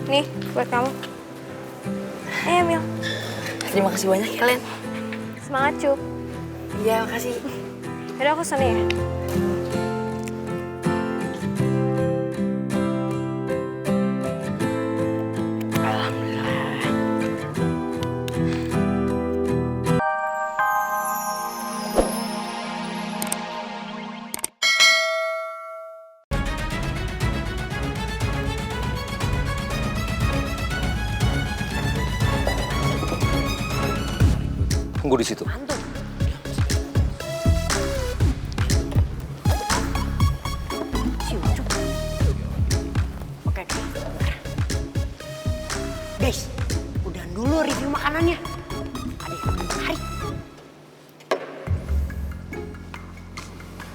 Nih, buat kamu. Mil. Terima kasih banyak ya, Len. Semangat, Cup. Iya, makasih. Yaudah, aku sana ya. Alhamdulillah. Tunggu di situ. Oke. Guys, udah dulu review makanannya. Hari.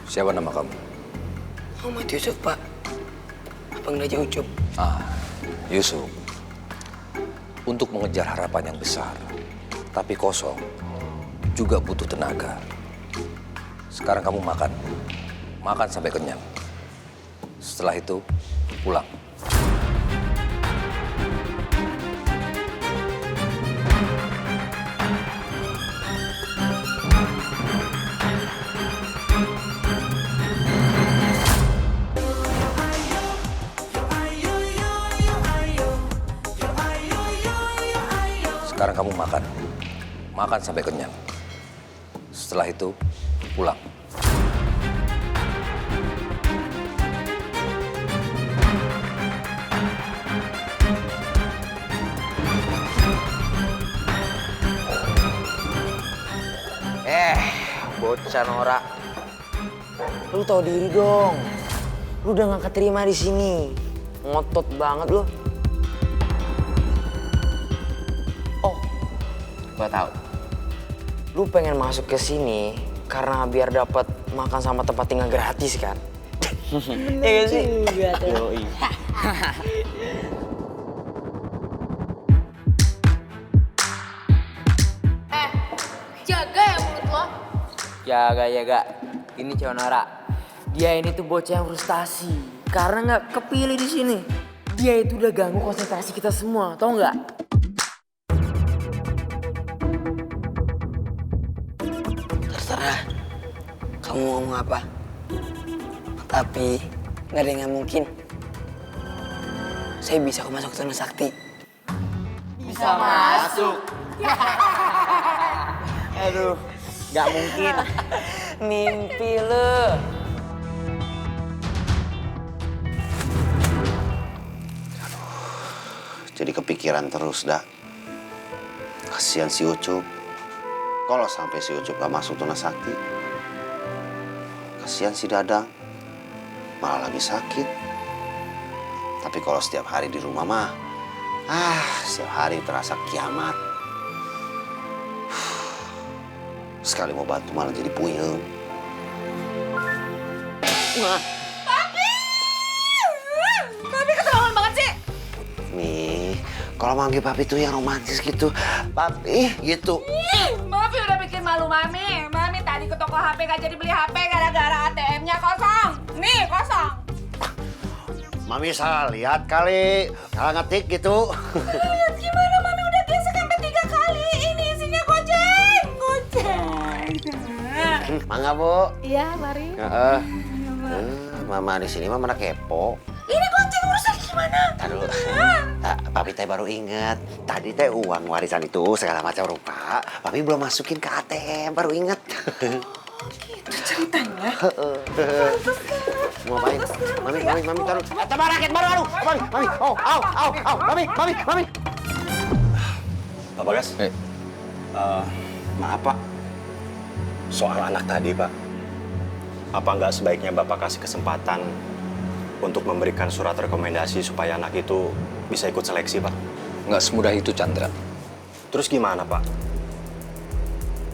Siapa nama kamu? Muhammad Yusuf, Pak. Abang Raja Ucup. Yusuf. Untuk mengejar harapan yang besar, tapi kosong, juga butuh tenaga. Sekarang kamu makan. Makan sampai kenyang. Setelah itu, pulang. Sekarang kamu makan. Makan sampai kenyang. Setelah itu, pulang. Bocah Nora. Lu tau diri dong. Lu udah gak keterima di sini. Ngotot banget lu. Oh, gua tahu. Lu pengen masuk ke sini karena biar dapat makan sama tempat tinggal gratis kan? Iya gak sih? Yoi. Jaga ya mulut lo. Jaga. Ini cewek Nora. Dia ini tuh bocah yang frustasi karena nggak kepilih di sini. Dia itu udah ganggu konsentrasi kita semua, tau nggak? Terserah kamu mau ngomong apa. Tapi nggak ada yang nggak mungkin. Saya bisa kok masuk ke Tuna Sakti. Bisa masuk. Aduh, nggak mungkin. Mimpi lu. Jadi kepikiran terus, dah. Kasihan si Ucup. Kalau sampai si Ucup gak masuk Tuna Sakti, kasihan si Dadang. Malah lagi sakit. Tapi kalau setiap hari di rumah mah, setiap hari terasa kiamat. Sekali mau bantu malah jadi puyeng. Papi keterlaluan banget sih. Nih, kalau manggil papi tuh yang romantis gitu. Papi, gitu. Papi udah bikin malu Mami. Mami tadi ke toko HP gak jadi beli HP gara-gara ATM-nya kosong. Nih, kosong. Mami salah lihat kali. Salah ngetik gitu. Lihat gimana Mami udah gesek sampai 3 kali. Ini isinya goceng. Mangga, Bu. Iya, mari. Mama di sini mah mana kepo. Ini goceng urusan gimana? Aduh, papi teh baru inget. Tadi teh uang warisan itu segala macam rupa. Papi belum masukin ke ATM, baru inget. Itu ceritanya. Mau main? Mami, taruh. Tambah raket baru, aduh. Mami, Mami. Pak Bagas? Maaf, Pak. Soal anak tadi, Pak. Apa nggak sebaiknya Bapak kasih kesempatan untuk memberikan surat rekomendasi supaya anak itu bisa ikut seleksi, Pak? Nggak semudah itu, Chandra. Terus gimana, Pak?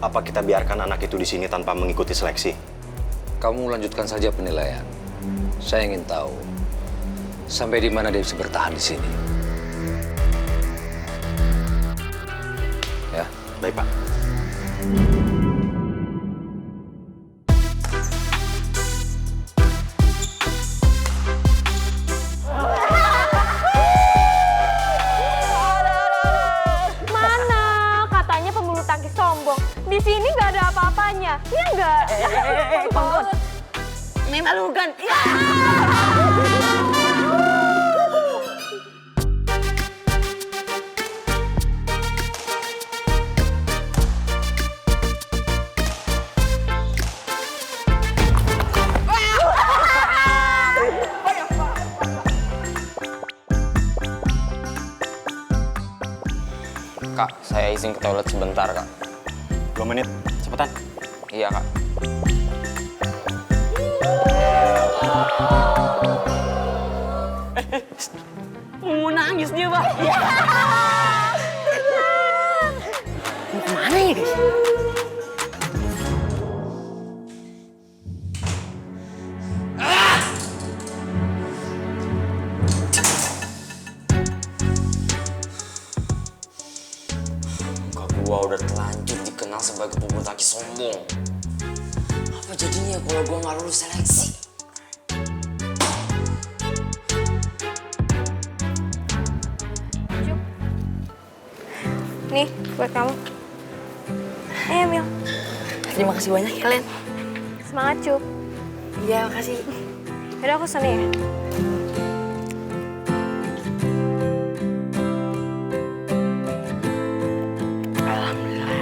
Apa kita biarkan anak itu di sini tanpa mengikuti seleksi? Kamu lanjutkan saja penilaian. Saya ingin tahu sampai di mana dia bisa bertahan di sini. Ya, Baik, Pak. salurkan. Ya. Kak, saya izin ke toilet sebentar, Kak. 2 menit, cepetan. Iya, Kak. Mau nangis dia, Pak. Mau kemana ya, guys? Gua udah terlanjur dikenal sebagai pebulu tangkis sombong. Apa jadinya kalau gua nggak lulus seleksi? Nih, buat kamu. Mil. Terima kasih banyak ya, Len. Semangat, Cup. Iya, makasih. Yaudah, aku sana ya. Alhamdulillah.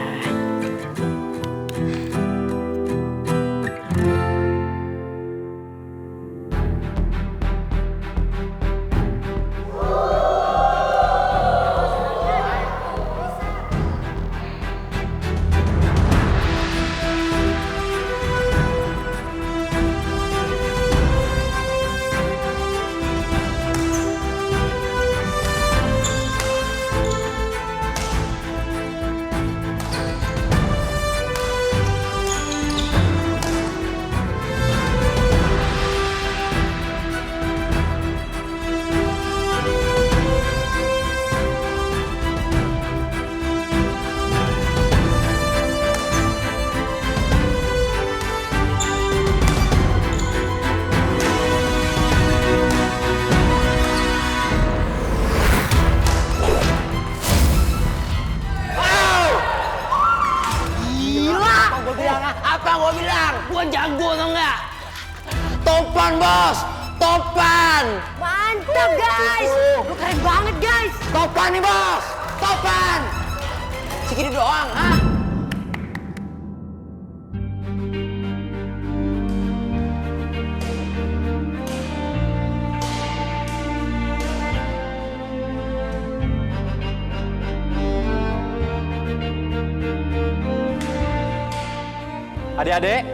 Apa gua bilang? Gua jago tau nggak? Topan, Bos! Topan! Mantap, guys! Lu keren banget, guys! Topan nih, Bos! Topan! Segini doang, ah? Adik-adik,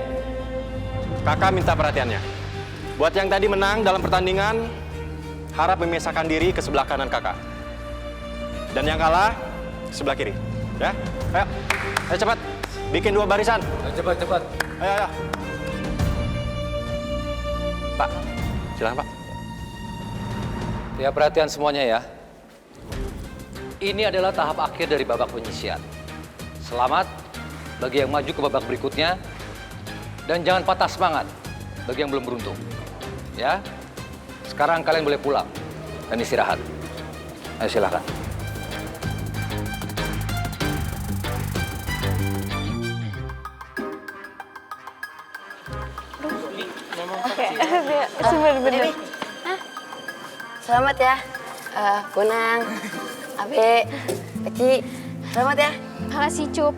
kakak minta perhatiannya. Buat yang tadi menang dalam pertandingan, harap memisahkan diri ke sebelah kanan kakak. Dan yang kalah, sebelah kiri. Ya, ayo. Ayo cepat, bikin 2 barisan. Cepat. Ayo. Pak, silakan Pak. Ya, perhatian semuanya ya. Ini adalah tahap akhir dari babak penyisian. Selamat bagi yang maju ke babak berikutnya. Dan jangan patah semangat bagi yang belum beruntung. Ya, sekarang kalian boleh pulang dan istirahat. Ayo silakan. Oke, bener-bener. Selamat ya, Bonang, Abe, Eci, selamat ya. Makasih, Cup.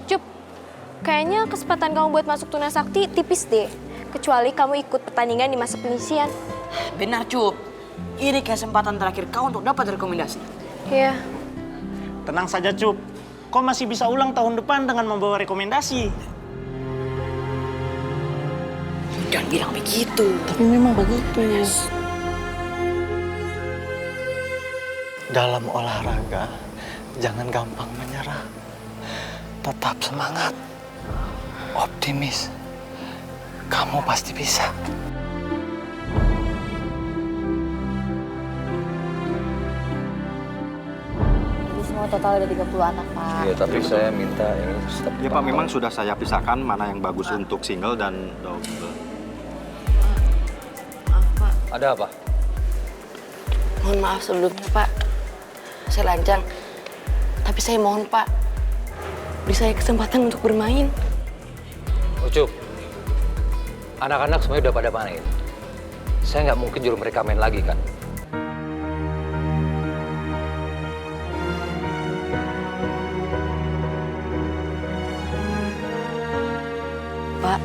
Cup, kayaknya kesempatan kamu buat masuk Tuna Sakti tipis deh. Kecuali kamu ikut pertandingan di masa penyisian. Benar, Cup. Ini kesempatan terakhir kau untuk dapat rekomendasi. Iya. Tenang saja, Cup. Kau masih bisa ulang tahun depan dengan membawa rekomendasi. Jangan bilang begitu. Tapi memang begitu. Dalam olahraga, jangan gampang menyerah. Tetap semangat. Optimis. Kamu pasti bisa. Ini semua total ada 30 anak, Pak. Iya, tapi saya minta ini tetap. Ya Pak, memang sudah saya pisahkan mana yang bagus untuk single dan double. Ada apa? Mohon maaf sebelumnya, Pak. Saya lancang. Tapi saya mohon, Pak, beri saya kesempatan untuk bermain. Ucup, Anak-anak semuanya udah pada main. Saya nggak mungkin nyuruh mereka main lagi kan? Pak,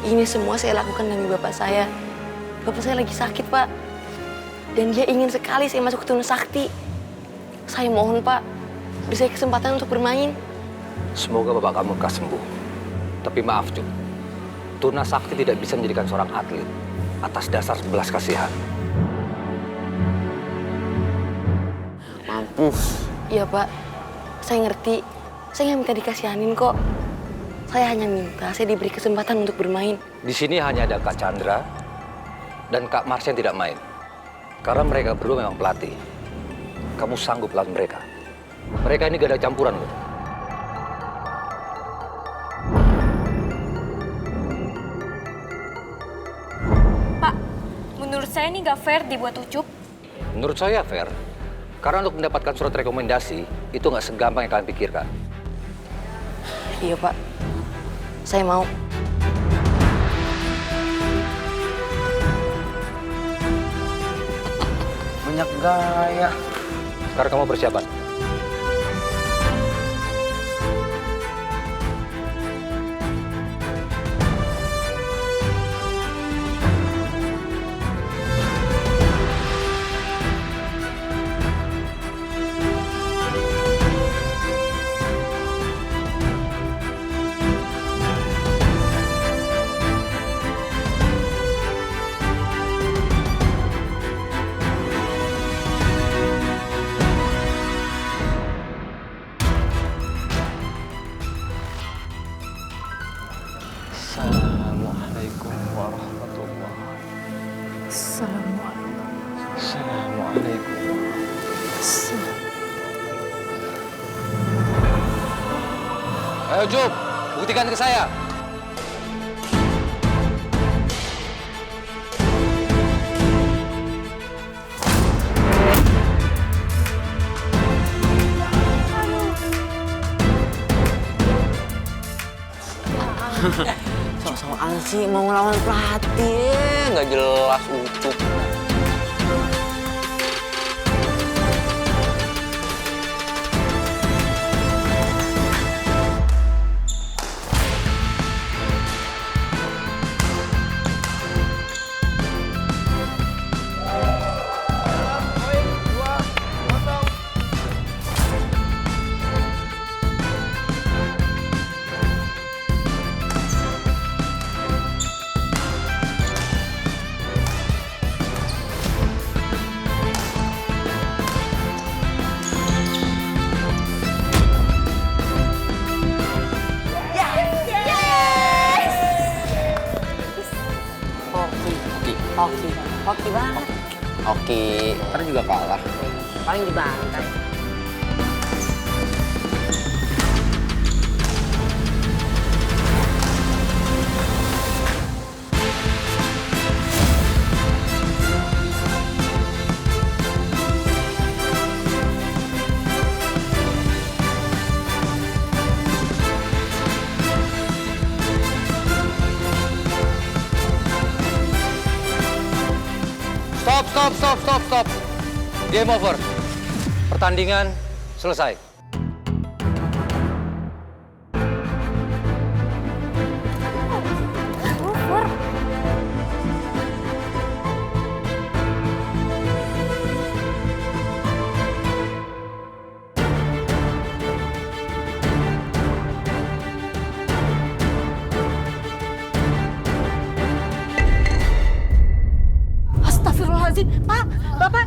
ini semua saya lakukan demi bapak saya. Bapak saya lagi sakit, Pak. Dan dia ingin sekali saya masuk ke Tuna Sakti. Saya mohon, Pak, beri saya kesempatan untuk bermain. Semoga bapak kamu lekas sembuh. Tapi maaf, Cuk. Tuna Sakti tidak bisa menjadikan seorang atlet atas dasar belas kasihan. Mampus. Iya, Pak. Saya ngerti. Saya nggak minta dikasihanin kok. Saya hanya minta saya diberi kesempatan untuk bermain. Di sini hanya ada Kak Chandra dan Kak Marsha yang tidak main. Karena mereka berdua memang pelatih. Kamu sanggup lawan mereka. Mereka ini gak ada campuran loh. Pak, menurut saya ini nggak fair dibuat Ucup. Menurut saya fair. Karena untuk mendapatkan surat rekomendasi, itu nggak segampang yang kalian pikirkan. Iya, Pak. Saya mau. Banyak gaya. Sekarang kamu persiapan. Assalamualaikum warahmatullahi wabarakatuh. Assalamualaikum. Ayo Jup, buktikan ke saya. Sok-sokan sih mau ngelawan pelatih. Nggak jelas Ucup. Hoki banget. Oke, ntar juga kalah. Paling dibantai. Stop. Game over. Pertandingan selesai. Astagfirullahaladzim, Pak, Bapak,